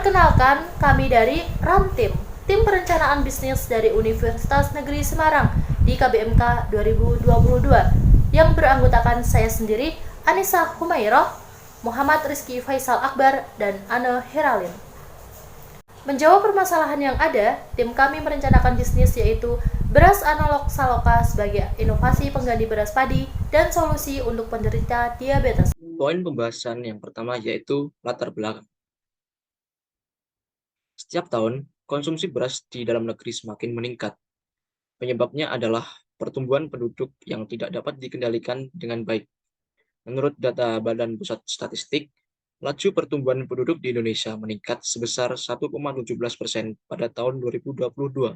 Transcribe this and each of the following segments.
Perkenalkan, kami dari Rantim, tim perencanaan bisnis dari Universitas Negeri Semarang di KBMK 2022 yang beranggotakan saya sendiri, Anissa Humayroh, Muhammad Rizky Faisal Akbar, dan Anne Heralin. Menjawab permasalahan yang ada, tim kami merencanakan bisnis yaitu beras analog Saloka sebagai inovasi pengganti beras padi dan solusi untuk penderita diabetes. Poin pembahasan yang pertama yaitu latar belakang. Setiap tahun, konsumsi beras di dalam negeri semakin meningkat. Penyebabnya adalah pertumbuhan penduduk yang tidak dapat dikendalikan dengan baik. Menurut data Badan Pusat Statistik, laju pertumbuhan penduduk di Indonesia meningkat sebesar 1,17% pada tahun 2022.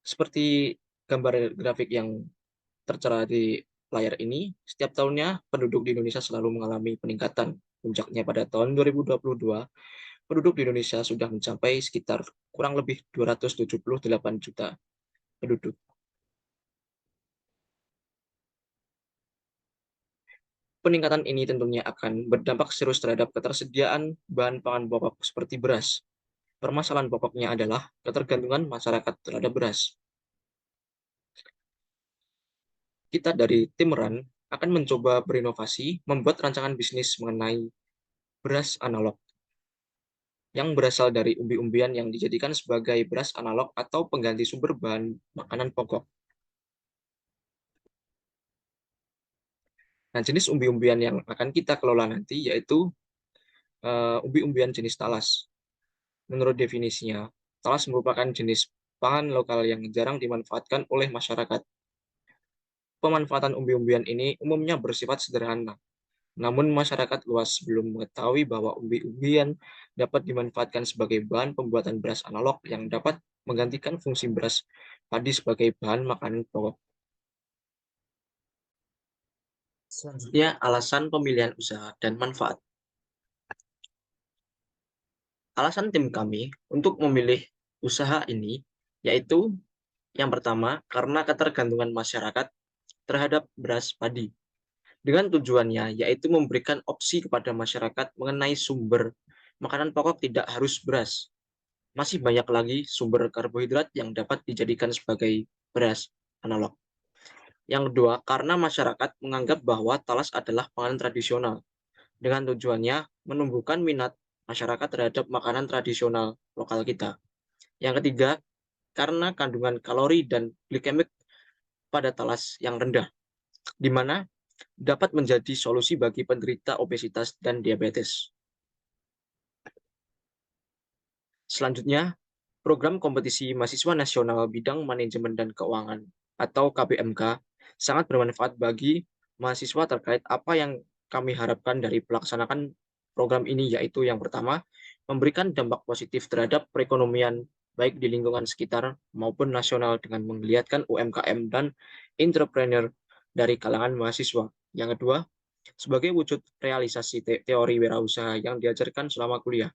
Seperti gambar grafik yang tertera di layar ini, setiap tahunnya penduduk di Indonesia selalu mengalami peningkatan. Puncaknya pada tahun 2022, penduduk di Indonesia sudah mencapai sekitar kurang lebih 278 juta penduduk. Peningkatan ini tentunya akan berdampak serius terhadap ketersediaan bahan pangan pokok seperti beras. Permasalahan pokoknya adalah ketergantungan masyarakat terhadap beras. Kita dari tim RAN akan mencoba berinovasi membuat rancangan bisnis mengenai beras analog yang berasal dari umbi-umbian yang dijadikan sebagai beras analog atau pengganti sumber bahan makanan pokok. Nah, jenis umbi-umbian yang akan kita kelola nanti yaitu umbi-umbian jenis talas. Menurut definisinya, talas merupakan jenis pangan lokal yang jarang dimanfaatkan oleh masyarakat. Pemanfaatan umbi-umbian ini umumnya bersifat sederhana, namun masyarakat luas belum mengetahui bahwa umbi-umbian dapat dimanfaatkan sebagai bahan pembuatan beras analog yang dapat menggantikan fungsi beras padi sebagai bahan makanan pokok. Selanjutnya, alasan pemilihan usaha dan manfaat. Alasan tim kami untuk memilih usaha ini yaitu yang pertama, karena ketergantungan masyarakat terhadap beras padi. Dengan tujuannya yaitu memberikan opsi kepada masyarakat mengenai sumber makanan pokok tidak harus beras. Masih banyak lagi sumber karbohidrat yang dapat dijadikan sebagai beras analog. Yang kedua, karena masyarakat menganggap bahwa talas adalah panganan tradisional. Dengan tujuannya menumbuhkan minat masyarakat terhadap makanan tradisional lokal kita. Yang ketiga, karena kandungan kalori dan glikemik pada talas yang rendah, di mana dapat menjadi solusi bagi penderita obesitas dan diabetes. Selanjutnya, program kompetisi mahasiswa nasional bidang manajemen dan keuangan atau KBMK sangat bermanfaat bagi mahasiswa terkait apa yang kami harapkan dari pelaksanaan program ini, yaitu yang pertama, memberikan dampak positif terhadap perekonomian baik di lingkungan sekitar maupun nasional dengan menggeliatkan UMKM dan entrepreneur dari kalangan mahasiswa. Yang kedua, sebagai wujud realisasi teori wirausaha yang diajarkan selama kuliah.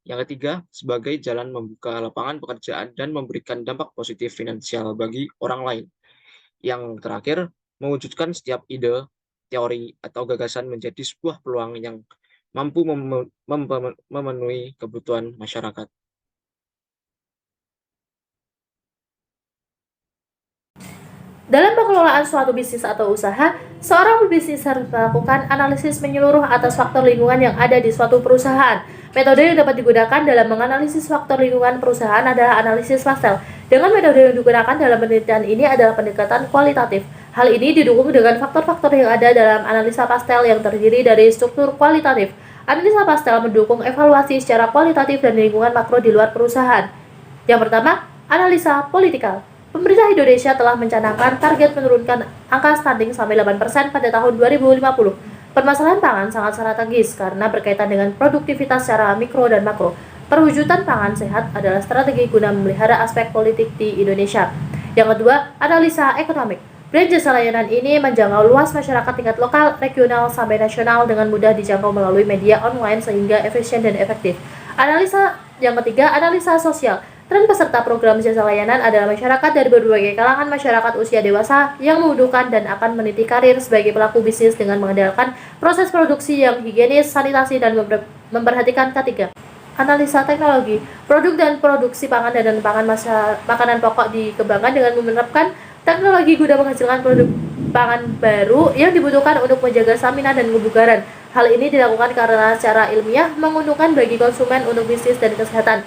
Yang ketiga, sebagai jalan membuka lapangan pekerjaan dan memberikan dampak positif finansial bagi orang lain. Yang terakhir, mewujudkan setiap ide, teori, atau gagasan menjadi sebuah peluang yang mampu memenuhi kebutuhan masyarakat. Dalam pengelolaan suatu bisnis atau usaha, seorang pebisnis harus melakukan analisis menyeluruh atas faktor lingkungan yang ada di suatu perusahaan. Metode yang dapat digunakan dalam menganalisis faktor lingkungan perusahaan adalah analisis pastel. Dengan metode yang digunakan dalam penelitian ini adalah pendekatan kualitatif. Hal ini didukung dengan faktor-faktor yang ada dalam analisa pastel yang terdiri dari struktur kualitatif. Analisa pastel mendukung evaluasi secara kualitatif dan lingkungan makro di luar perusahaan. Yang pertama, analisa politikal. Pemerintah Indonesia telah mencanangkan target menurunkan angka stunting sampai 8% pada tahun 2050. Permasalahan pangan sangat strategis karena berkaitan dengan produktivitas secara mikro dan makro. Perwujudan pangan sehat adalah strategi guna memelihara aspek politik di Indonesia. Yang kedua, analisa ekonomik. Brand jasa layanan ini menjangkau luas masyarakat tingkat lokal, regional, sampai nasional dengan mudah dijangkau melalui media online sehingga efisien dan efektif. Analisa yang ketiga, analisa sosial. Tren peserta program jasa layanan adalah masyarakat dari berbagai kalangan masyarakat usia dewasa yang membutuhkan dan akan meniti karir sebagai pelaku bisnis dengan mengandalkan proses produksi yang higienis, sanitasi, dan memperhatikan ketiga. analisa teknologi. Produk dan produksi pangan dan makanan pokok dikembangkan dengan menerapkan teknologi guna menghasilkan produk pangan baru yang dibutuhkan untuk menjaga stamina dan kebugaran. Hal ini dilakukan karena secara ilmiah menguntungkan bagi konsumen untuk bisnis dan kesehatan.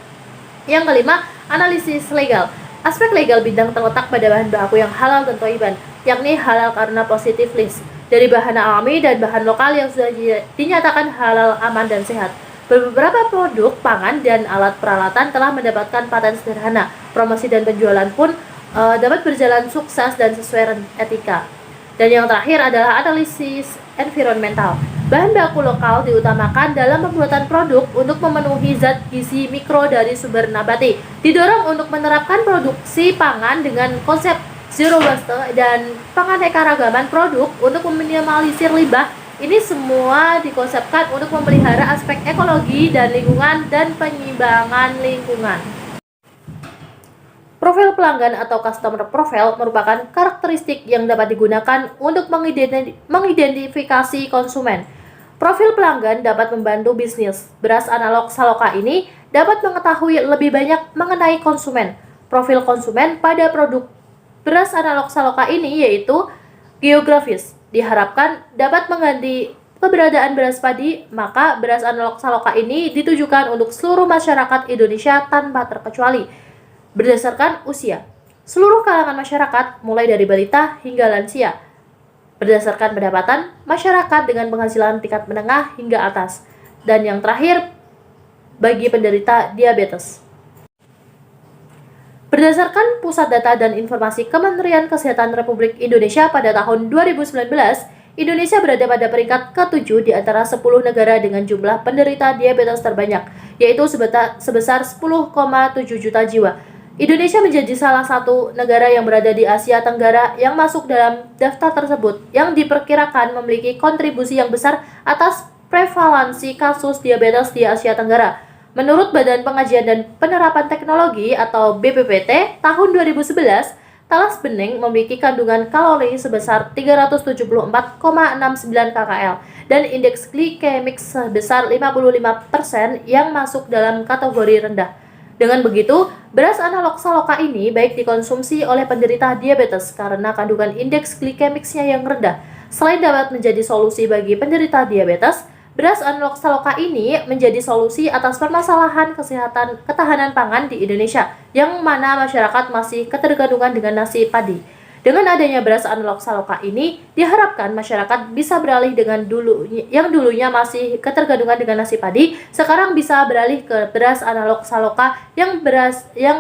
Yang kelima, analisis legal. Aspek legal bidang terletak pada bahan baku yang halal dan thayyiban, yakni halal karena positif list dari bahan alami dan bahan lokal yang sudah dinyatakan halal, aman, dan sehat. Beberapa produk pangan dan alat peralatan telah mendapatkan paten sederhana. Promosi dan penjualan pun dapat berjalan sukses dan sesuai etika. Dan yang terakhir adalah analisis environmental. Bahan baku lokal diutamakan dalam pembuatan produk untuk memenuhi zat gizi mikro dari sumber nabati. Didorong untuk menerapkan produksi pangan dengan konsep zero waste dan penganeka-ragaman produk untuk meminimalisir limbah. Ini semua dikonsepkan untuk memelihara aspek ekologi dan lingkungan dan penyimbangan lingkungan. Profil pelanggan atau customer profile merupakan karakteristik yang dapat digunakan untuk mengidentifikasi konsumen. Profil pelanggan dapat membantu bisnis. Beras analog Saloka ini dapat mengetahui lebih banyak mengenai konsumen. Profil konsumen pada produk beras analog Saloka ini yaitu geografis. Diharapkan dapat mengganti keberadaan beras padi, maka beras analog Saloka ini ditujukan untuk seluruh masyarakat Indonesia tanpa terkecuali. Berdasarkan usia, seluruh kalangan masyarakat mulai dari balita hingga lansia. Berdasarkan pendapatan, masyarakat dengan penghasilan tingkat menengah hingga atas. Dan yang terakhir, bagi penderita diabetes. Berdasarkan Pusat Data dan Informasi Kementerian Kesehatan Republik Indonesia pada tahun 2019, Indonesia berada pada peringkat ke-7 di antara 10 negara dengan jumlah penderita diabetes terbanyak, yaitu sebesar 10,7 juta jiwa. Indonesia menjadi salah satu negara yang berada di Asia Tenggara yang masuk dalam daftar tersebut, yang diperkirakan memiliki kontribusi yang besar atas prevalensi kasus diabetes di Asia Tenggara. Menurut Badan Pengajian dan Penerapan Teknologi atau BPPT, tahun 2011, talas bening memiliki kandungan kalori sebesar 374,69 kcal dan indeks glikemik sebesar 55% yang masuk dalam kategori rendah. Dengan begitu, beras analog Saloka ini baik dikonsumsi oleh penderita diabetes karena kandungan indeks glikemiknya yang rendah. Selain dapat menjadi solusi bagi penderita diabetes, beras analog Saloka ini menjadi solusi atas permasalahan kesehatan ketahanan pangan di Indonesia, yang mana masyarakat masih ketergantungan dengan nasi padi. Dengan adanya beras analog Saloka ini, diharapkan masyarakat bisa beralih dengan yang dulunya masih ketergantungan dengan nasi padi, sekarang bisa beralih ke beras analog Saloka yang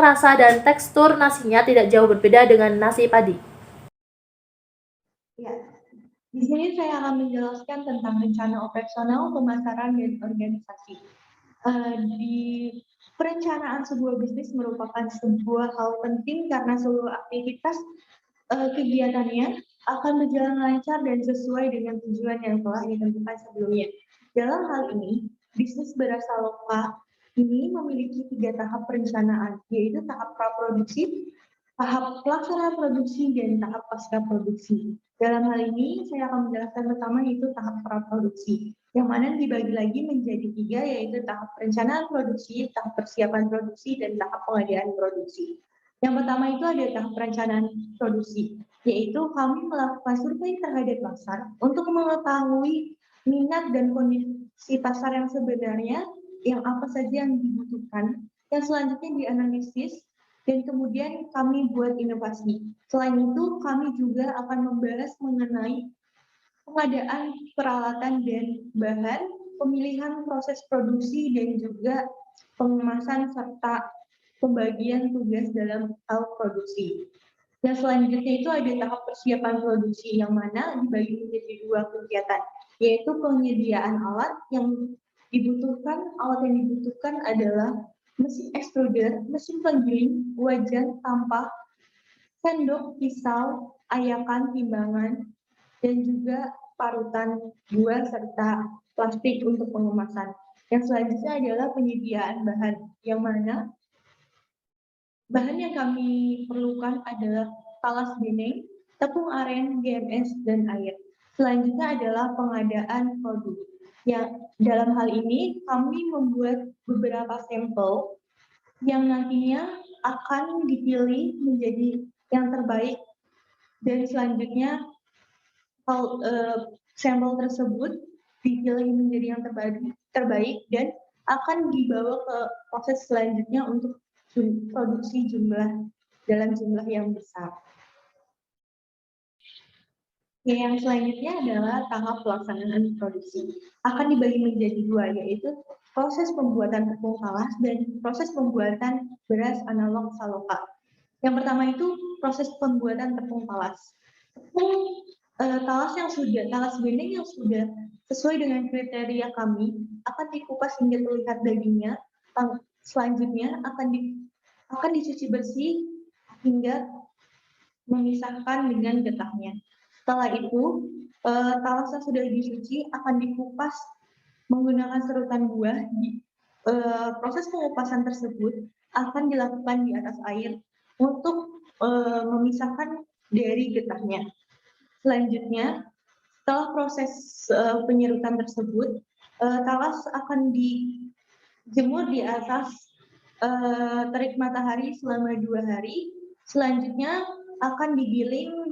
rasa dan tekstur nasinya tidak jauh berbeda dengan nasi padi. Ya, di sini saya akan menjelaskan tentang rencana operasional, pemasaran, dan organisasi. Di perencanaan sebuah bisnis merupakan sebuah hal penting karena seluruh aktivitas kegiatannya akan berjalan lancar dan sesuai dengan tujuan yang telah ditentukan sebelumnya. Dalam hal ini, bisnis beras Saloka ini memiliki 3 tahap perencanaan, yaitu tahap praproduksi, tahap pelaksanaan produksi, dan tahap pasca produksi. Dalam hal ini, saya akan menjelaskan pertama yaitu tahap praproduksi, yang mana dibagi lagi menjadi 3, yaitu tahap perencanaan produksi, tahap persiapan produksi, dan tahap pengadaan produksi. Yang pertama itu ada tahap perencanaan produksi, yaitu kami melakukan survei terhadap pasar untuk mengetahui minat dan kondisi pasar yang sebenarnya, yang apa saja yang dibutuhkan, yang selanjutnya dianalisis, dan kemudian kami buat inovasi. Selain itu, kami juga akan membahas mengenai pengadaan peralatan dan bahan, pemilihan proses produksi, dan juga pengemasan serta pembagian tugas dalam hal produksi. Dan selanjutnya itu ada tahap persiapan produksi yang mana dibagi menjadi 2 kegiatan, yaitu penyediaan alat yang dibutuhkan. Alat yang dibutuhkan adalah mesin extruder, mesin penggiling, wajan, tampah, sendok, pisau, ayakan, timbangan, dan juga parutan gula serta plastik untuk pengemasan. Yang selanjutnya adalah penyediaan bahan, yang mana bahan yang kami perlukan adalah talas bening, tepung aren, GMS, dan air. Selanjutnya adalah pengadaan produk, Ya, dalam hal ini kami membuat beberapa sampel yang nantinya akan dipilih menjadi yang terbaik, dan selanjutnya sampel tersebut dipilih menjadi yang terbaik dan akan dibawa ke proses selanjutnya untuk produksi dalam jumlah yang besar. Yang selanjutnya adalah tahap pelaksanaan produksi. Akan dibagi menjadi dua, yaitu proses pembuatan tepung talas dan proses pembuatan beras analog saloka. Yang pertama itu proses pembuatan tepung talas. Tepung talas bendeng yang sudah sesuai dengan kriteria kami akan dikupas hingga terlihat dagingnya. Selanjutnya akan dicuci bersih hingga memisahkan dengan getahnya. Setelah itu, talas yang sudah dicuci akan dikupas menggunakan serutan buah. Proses pengupasan tersebut akan dilakukan di atas air untuk memisahkan dari getahnya. Selanjutnya, setelah proses penyerutan tersebut, talas akan dijemur di atas terik matahari selama 2 hari. Selanjutnya akan digiling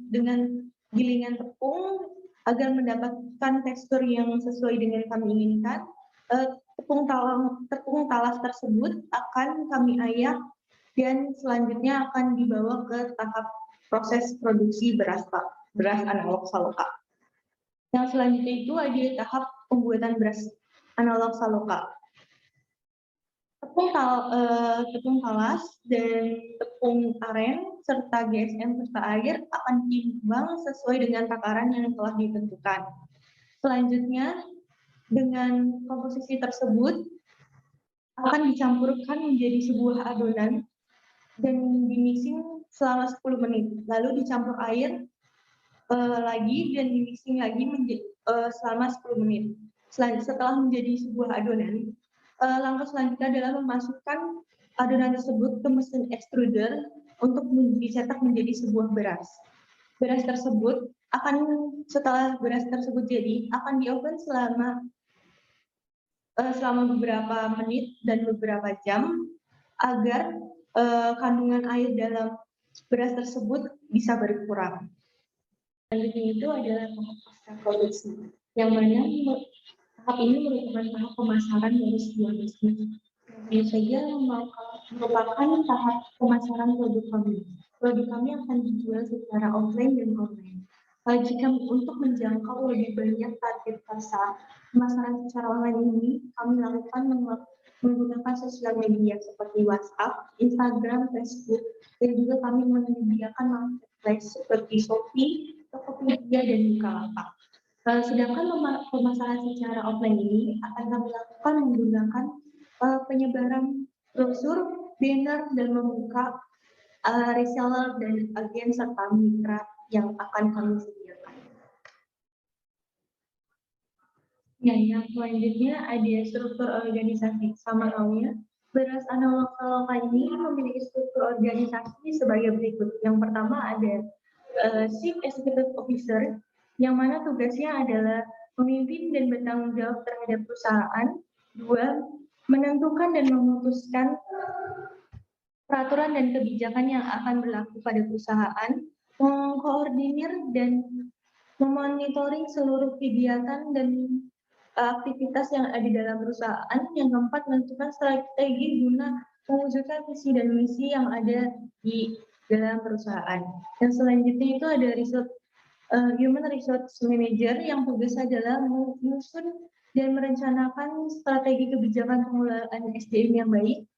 dengan gilingan tepung agar mendapatkan tekstur yang sesuai dengan kami inginkan. Tepung talas tersebut akan kami ayak dan selanjutnya akan dibawa ke tahap proses produksi beras analog saloka. Yang selanjutnya itu ada tahap pembuatan beras analog saloka. Tepung talas dan tepung aren serta GSM serta air akan ditimbang sesuai dengan takaran yang telah ditentukan. Selanjutnya, dengan komposisi tersebut akan dicampurkan menjadi sebuah adonan dan dimixing selama 10 menit. Lalu dicampur air lagi dan dimixing lagi selama 10 menit. Setelah menjadi sebuah adonan, langkah selanjutnya adalah memasukkan adonan tersebut ke mesin extruder untuk dicetak menjadi sebuah beras. Setelah beras tersebut jadi, akan di-oven selama beberapa menit dan beberapa jam agar kandungan air dalam beras tersebut bisa berkurang. Selanjutnya itu adalah tahap pasca produksi, yang mana tahap ini merupakan tahap pemasaran dari sebuah bisnis. Tentu saja merupakan tahap pemasaran produk kami. Produk kami akan dijual secara offline dan online. Jika untuk menjangkau lebih banyak target pasar, pemasaran secara online ini kami lakukan menggunakan sosial media seperti WhatsApp, Instagram, Facebook, dan juga kami menyediakan marketplace seperti Shopee, Tokopedia, dan Bukalapak. Sedangkan pemasaran secara offline ini akan kami lakukan menggunakan penyebaran brosur, banner, dan membuka reseller dan agen serta mitra yang akan kami sediakan. Ya, yang selanjutnya ada struktur organisasi. Sama halnya, beras analog saloka ini memiliki struktur organisasi sebagai berikut. Yang pertama ada Chief Executive Officer, yang mana tugasnya adalah memimpin dan bertanggung jawab terhadap perusahaan. 2. Menentukan dan memutuskan peraturan dan kebijakan yang akan berlaku pada perusahaan, mengkoordinir dan memonitoring seluruh kegiatan dan aktivitas yang ada di dalam perusahaan. Yang keempat, menentukan strategi guna mewujudkan visi dan misi yang ada di dalam perusahaan. Yang selanjutnya itu ada Human Resource Manager, yang tugasnya adalah menyusun dan merencanakan strategi kebijakan pengelolaan SDM yang baik.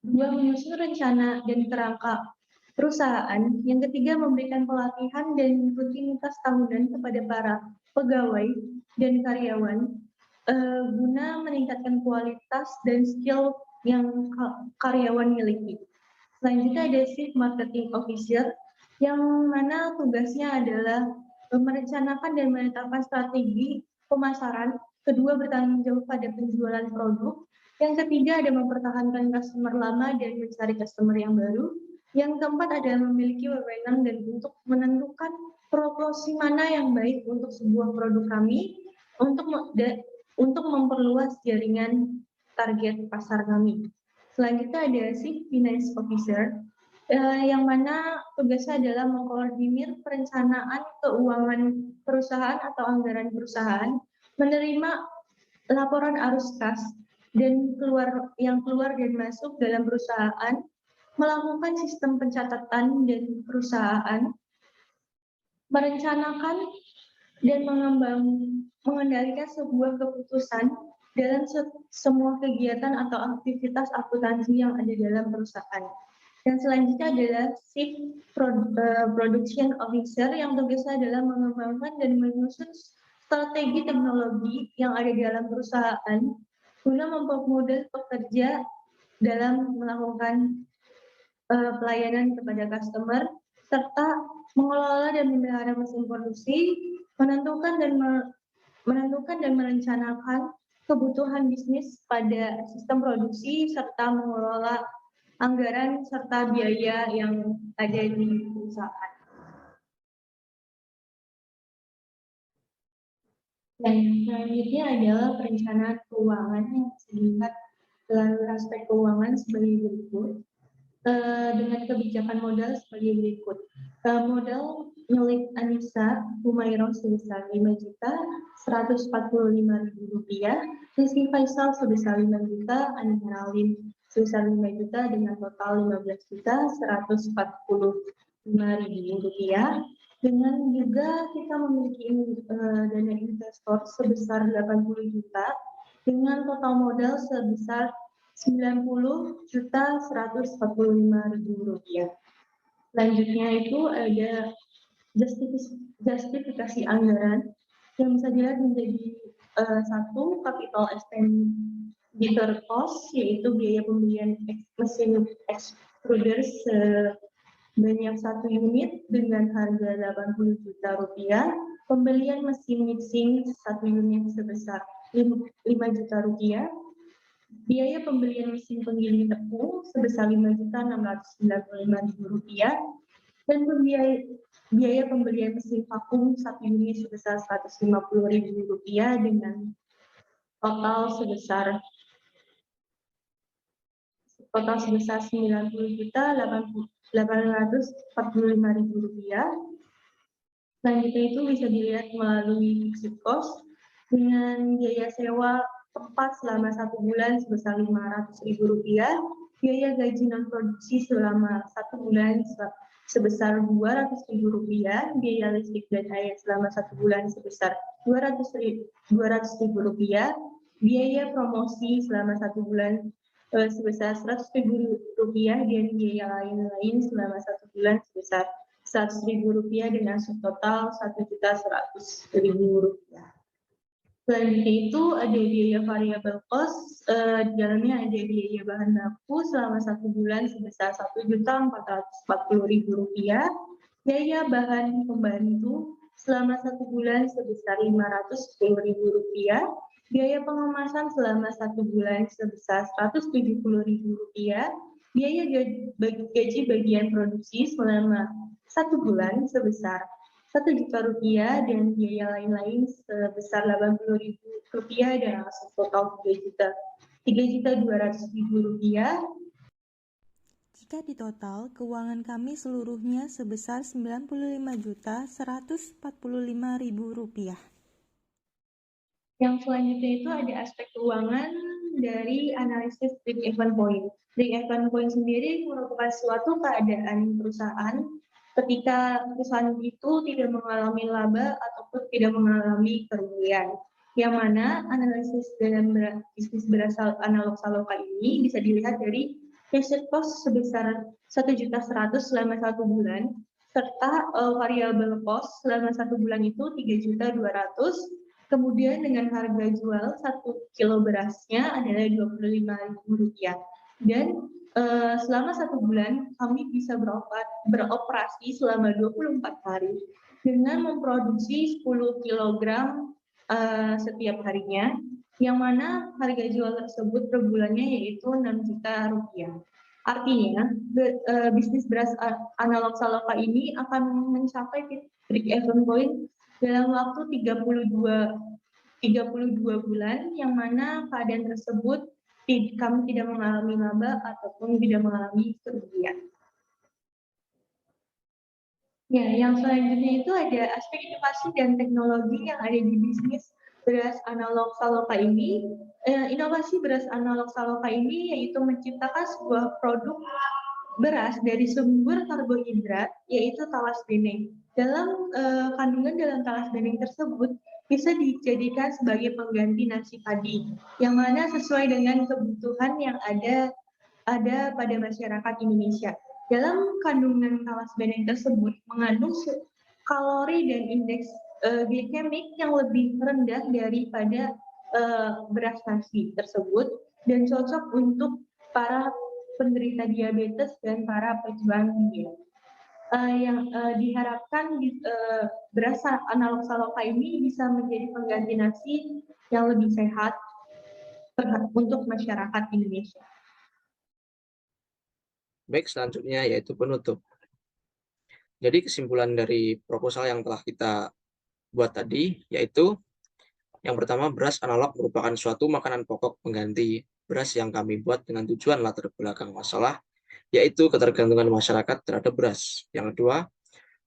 2. Menyusun rencana dan kerangka perusahaan. Yang ketiga, memberikan pelatihan dan rutinitas tahunan kepada para pegawai dan karyawan guna meningkatkan kualitas dan skill yang karyawan miliki. Selanjutnya ada Chief Marketing Officer, yang mana tugasnya adalah merencanakan dan menetapkan strategi pemasaran. Kedua, bertanggung jawab pada penjualan produk. Yang ketiga ada mempertahankan customer lama dan mencari customer yang baru. Yang keempat ada memiliki wewenang dan untuk menentukan promosi mana yang baik untuk sebuah produk kami, untuk memperluas jaringan target pasar kami. Selanjutnya ada Chief Finance Officer, yang mana tugasnya adalah mengkoordinir perencanaan keuangan perusahaan atau anggaran perusahaan, menerima laporan arus kas dan yang keluar dan masuk dalam perusahaan, melakukan sistem pencatatan dan perusahaan, merencanakan dan mengendalikan sebuah keputusan dalam semua kegiatan atau aktivitas akuntansi yang ada dalam perusahaan. Dan selanjutnya adalah Chief Production Officer yang tugasnya adalah mengembangkan dan menyusun strategi teknologi yang ada di dalam perusahaan guna mempermudah pekerja dalam melakukan pelayanan kepada customer, serta mengelola dan memelihara mesin produksi, menentukan dan merencanakan kebutuhan bisnis pada sistem produksi, serta mengelola anggaran serta biaya yang ada di perusahaan. Dan selanjutnya adalah perencanaan keuangan yang bisa dilihat melalui aspek keuangan sebagai berikut. Dengan kebijakan modal sebagai berikut. Modal milik Anissa Humayron sebesar Rp5.145.000, Rizky Faisal sebesar Rp5.000, Ani Heralin sebesar Rp5.000 dengan total Rp15.145.000. Dengan juga kita memiliki dana investor sebesar Rp80 juta dengan total modal sebesar Rp90.145.000. Selanjutnya itu ada justifikasi anggaran yang bisa dilihat menjadi satu, capital expenditure cost, yaitu biaya pembelian mesin extruder sebanyak 1 unit dengan harga Rp80 juta, pembelian mesin mixing 1 unit sebesar Rp5 juta, biaya pembelian mesin penggiling tepung sebesar Rp5.695.000, dan biaya pembelian mesin vakum 1 unit sebesar Rp150.000 dengan total sebesar Rp90.845.000. Selanjutnya itu bisa dilihat melalui fixed cost dengan biaya sewa tempat selama 1 bulan sebesar Rp500.000, biaya gaji non produksi selama 1 bulan sebesar Rp200.000, biaya listrik dan air selama 1 bulan sebesar Rp200.000, biaya promosi selama 1 bulan sebesar Rp100.000, dan biaya lain-lain selama 1 bulan sebesar Rp100.000 dengan subtotal Rp1.100.000. Selanjutnya itu ada biaya variable cost, di dalamnya ada biaya bahan baku selama 1 bulan sebesar Rp1.440.000, biaya bahan pembantu selama 1 bulan sebesar Rp510.000, biaya pengemasan selama 1 bulan sebesar Rp170.000, biaya gaji bagian produksi selama 1 bulan sebesar Rp1 juta, dan biaya lain-lain sebesar Rp80.000 dan hasil total Rp3.200.000. Jika ditotal, keuangan kami seluruhnya sebesar Rp95.145.000. Yang selanjutnya itu ada aspek keuangan dari analisis break-even point. Break-even point sendiri merupakan suatu keadaan perusahaan ketika perusahaan itu tidak mengalami laba ataupun tidak mengalami kerugian. Yang mana analisis dalam bisnis berasal analog saloka ini bisa dilihat dari fixed cost sebesar Rp1.100.000 selama 1 bulan, serta variable cost selama 1 bulan itu Rp3.200.000. Kemudian dengan harga jual 1 kilo berasnya adalah Rp25.000. Dan selama 1 bulan kami bisa beroperasi selama 24 hari dengan memproduksi 10 kg setiap harinya, yang mana harga jual tersebut per bulannya yaitu Rp6 juta. Artinya, bisnis beras analog saloka ini akan mencapai break-even point dalam waktu 32 32 bulan, yang mana keadaan tersebut kami tidak mengalami laba ataupun tidak mengalami kerugian. Ya, yang selanjutnya itu ada aspek inovasi dan teknologi yang ada di bisnis beras analog Saloka ini. Inovasi beras analog Saloka ini yaitu menciptakan sebuah produk beras dari sumber karbohidrat, yaitu talas bening. Kandungan dalam talas bening tersebut bisa dijadikan sebagai pengganti nasi padi, yang mana sesuai dengan kebutuhan yang ada pada masyarakat Indonesia. Dalam kandungan talas bening tersebut mengandung kalori dan indeks glikemik yang lebih rendah daripada beras nasi tersebut dan cocok untuk para penderita diabetes dan para pejuang diet. Diharapkan beras analog Saloka ini bisa menjadi pengganti nasi yang lebih sehat untuk masyarakat Indonesia. Baik, selanjutnya yaitu penutup. Jadi kesimpulan dari proposal yang telah kita buat tadi yaitu yang pertama, beras analog merupakan suatu makanan pokok pengganti beras yang kami buat dengan tujuan latar belakang masalah, yaitu ketergantungan masyarakat terhadap beras. Yang kedua,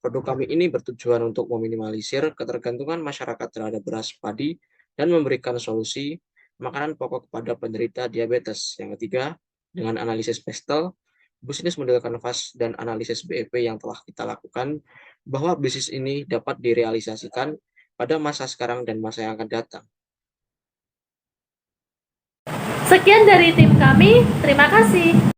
produk kami ini bertujuan untuk meminimalisir ketergantungan masyarakat terhadap beras padi dan memberikan solusi makanan pokok kepada penderita diabetes. Yang ketiga, dengan analisis Bechtel, bisnis model kanvas dan analisis BEP yang telah kita lakukan, bahwa bisnis ini dapat direalisasikan pada masa sekarang dan masa yang akan datang. Sekian dari tim kami, terima kasih.